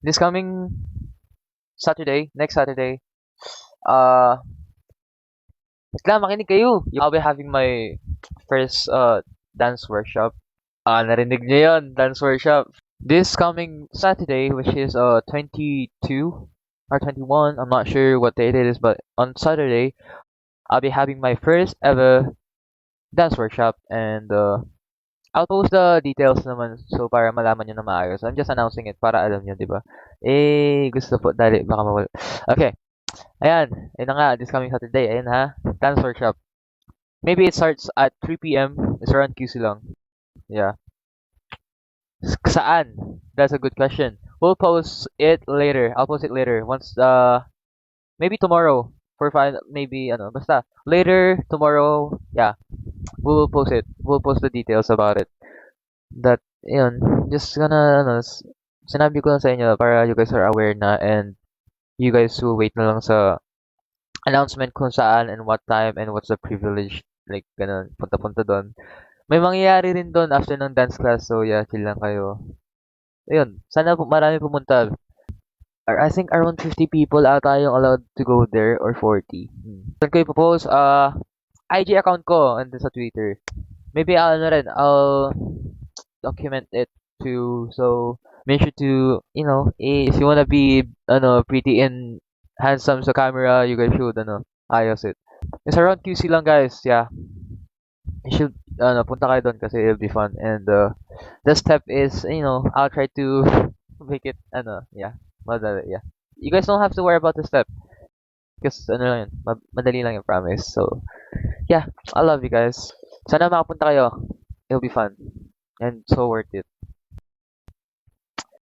This coming Saturday, next Saturday, uh, wait lang, makinig kayo. I'll be having my first dance workshop. Narinig niyo yun, dance workshop. This coming Saturday, which is 22 or 21, I'm not sure what date it is, but on Saturday, I'll be having my first ever dance workshop, and I'll post the details naman so para malaman nyo na maayos. I'm just announcing it para alam nyo, di ba? Gusto po, dali, baka mawala. Okay, ayan, ayun na nga, this coming Saturday, ayan ha, dance workshop. Maybe it starts at 3 p.m. It's around QC lang. Yeah. Saan? That's a good question. We'll post it later. I'll post it later. Once, maybe tomorrow. For fine, maybe, basta. Later, tomorrow, yeah. We'll post it. We'll post the details about it. That, yun. Just gonna, sinabi ko lang sa inyo para you guys are aware na and you guys will wait na lang sa announcement kung saan and what time and what's the privilege. Like, ganun. Punta-punta doon. May mangyayari rin doon after ng dance class. So, yeah, chill lang kayo. Ayun, sana po marami pumunta. I think around 50 people ata yung allowed to go there or 40. Saan ko ipopost? IG account ko and sa Twitter. Maybe I'll document it too. So make sure to, if you wanna be, pretty and handsome sa camera, you guys should, ayos it. It's around QC lang guys, yeah. You should, punta kayo doon kasi it'll be fun. And, the step is, I'll try to make it, yeah, madali, yeah. You guys don't have to worry about the step. Because, lang yun, madali lang yung promise. So, yeah, I love you guys. Sana makapunta kayo. It'll be fun. And so worth it.